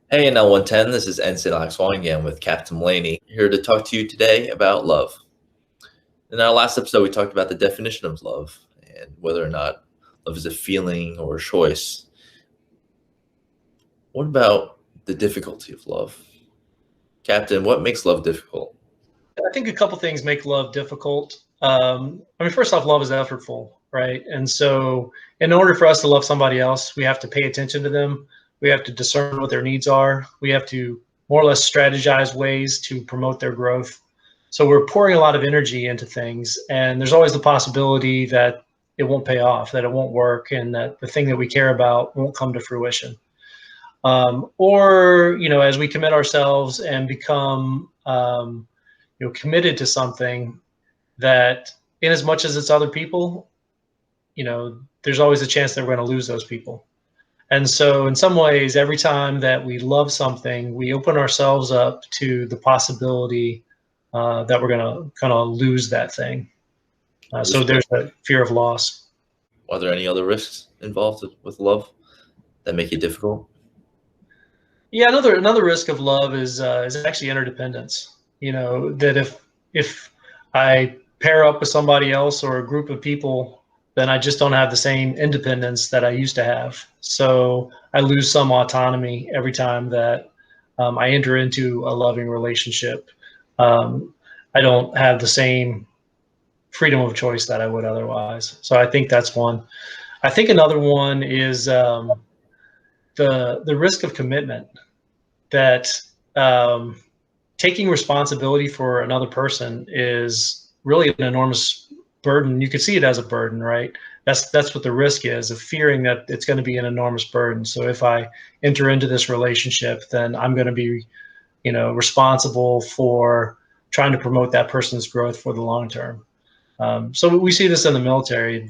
Hey, NL110, this is Ensign Alex Wong again with Captain Laney, here to talk to you today about love. In our last episode, we talked about the definition of love and whether or not love is a feeling or a choice. What about the difficulty of love? Captain, what makes love difficult? I think a couple things make love difficult. First off, love is effortful, right? And so, in order for us to love somebody else, we have to pay attention to them. We have to discern what their needs are. We have to more or less strategize ways to promote their growth. So, we're pouring a lot of energy into things, and there's always the possibility that it won't pay off, that it won't work, and that the thing that we care about won't come to fruition. Or, as we commit ourselves and become committed to something that in as much as it's other people, there's always a chance that we're going to lose those people. And so in some ways, every time that we love something, we open ourselves up to the possibility that we're going to kind of lose that thing. So there's a fear of loss. Are there any other risks involved with love that make it difficult? Yeah, another risk of love is actually interdependence. That if I pair up with somebody else or a group of people, then I just don't have the same independence that I used to have. So I lose some autonomy every time that I enter into a loving relationship. I don't have the same freedom of choice that I would otherwise. So I think that's one. I think another one is the risk of commitment. That taking responsibility for another person is really an enormous burden. You could see it as a burden, right? That's what the risk is, of fearing that it's going to be an enormous burden. So if I enter into this relationship, then I'm going to be, responsible for trying to promote that person's growth for the long term. So we see this in the military.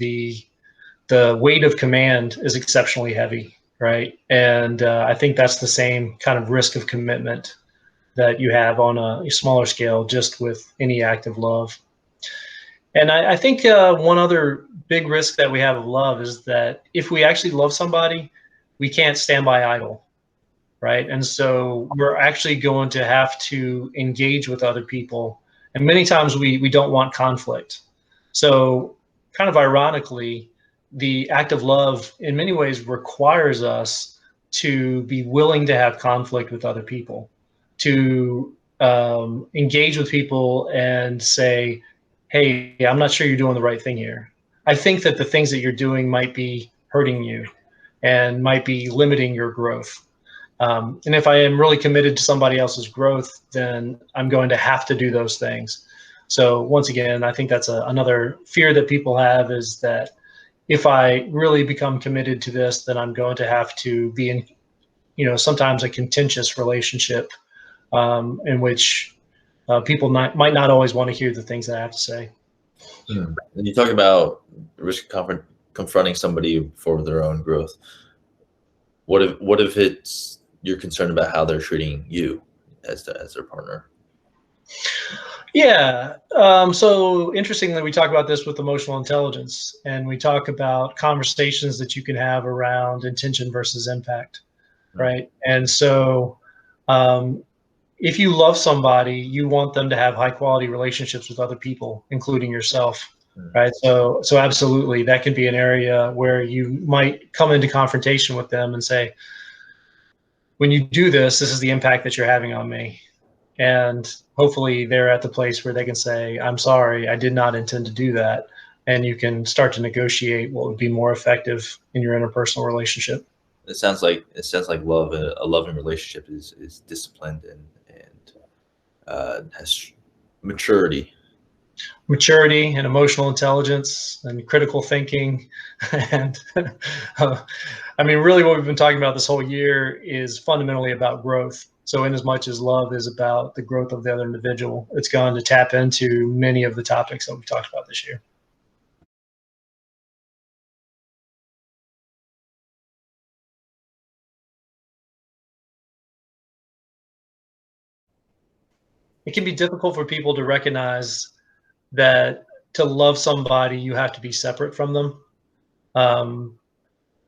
The weight of command is exceptionally heavy, right? And I think that's the same kind of risk of commitment that you have on a smaller scale, just with any act of love. And I think one other big risk that we have of love is that if we actually love somebody, we can't stand by idle, right? And so we're actually going to have to engage with other people. And many times we don't want conflict. So kind of ironically, the act of love in many ways requires us to be willing to have conflict with other people, to engage with people and say, hey, I'm not sure you're doing the right thing here. I think that the things that you're doing might be hurting you and might be limiting your growth. And if I am really committed to somebody else's growth, then I'm going to have to do those things. So once again, I think that's another fear that people have, is that if I really become committed to this, then I'm going to have to be in, sometimes a contentious relationship in which people might not always want to hear the things that I have to say. And you talk about the risk of confronting somebody for their own growth. What if it's you're concerned about how they're treating you as their partner? Yeah. So interestingly, we talk about this with emotional intelligence, and we talk about conversations that you can have around intention versus impact, right? And so if you love somebody, you want them to have high quality relationships with other people, including yourself, right? So absolutely, that can be an area where you might come into confrontation with them and say, when you do this, this is the impact that you're having on me. And hopefully they're at the place where they can say, I'm sorry, I did not intend to do that. And you can start to negotiate what would be more effective in your interpersonal relationship. It sounds like love. A loving relationship is disciplined and has maturity. Maturity and emotional intelligence and critical thinking. And really what we've been talking about this whole year is fundamentally about growth. So in as much as love is about the growth of the other individual, it's going to tap into many of the topics that we've talked about this year. It can be difficult for people to recognize that to love somebody, you have to be separate from them.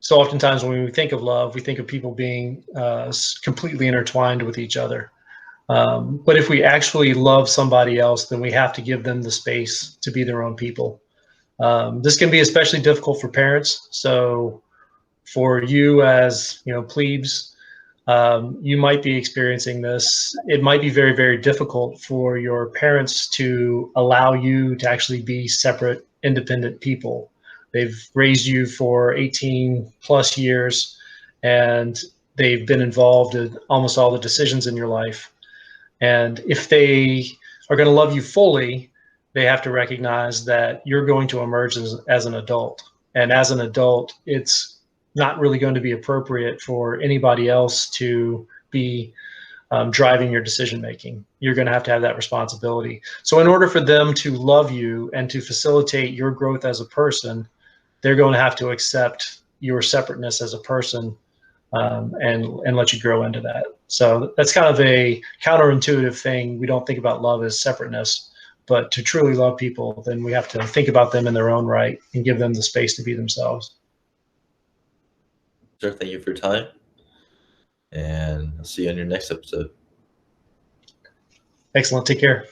So oftentimes when we think of love, we think of people being completely intertwined with each other. But if we actually love somebody else, then we have to give them the space to be their own people. This can be especially difficult for parents. So for you as plebes, you might be experiencing this. It might be very, very difficult for your parents to allow you to actually be separate, independent people. They've raised you for 18 plus years, and they've been involved in almost all the decisions in your life. And if they are going to love you fully, they have to recognize that you're going to emerge as an adult. And as an adult, it's not really going to be appropriate for anybody else to be driving your decision making. You're going to have that responsibility. So in order for them to love you and to facilitate your growth as a person, they're going to have to accept your separateness as a person, and let you grow into that. So that's kind of a counterintuitive thing. We don't think about love as separateness, but to truly love people, then we have to think about them in their own right and give them the space to be themselves. Sir, thank you for your time, and I'll see you on your next episode. Excellent. Take care.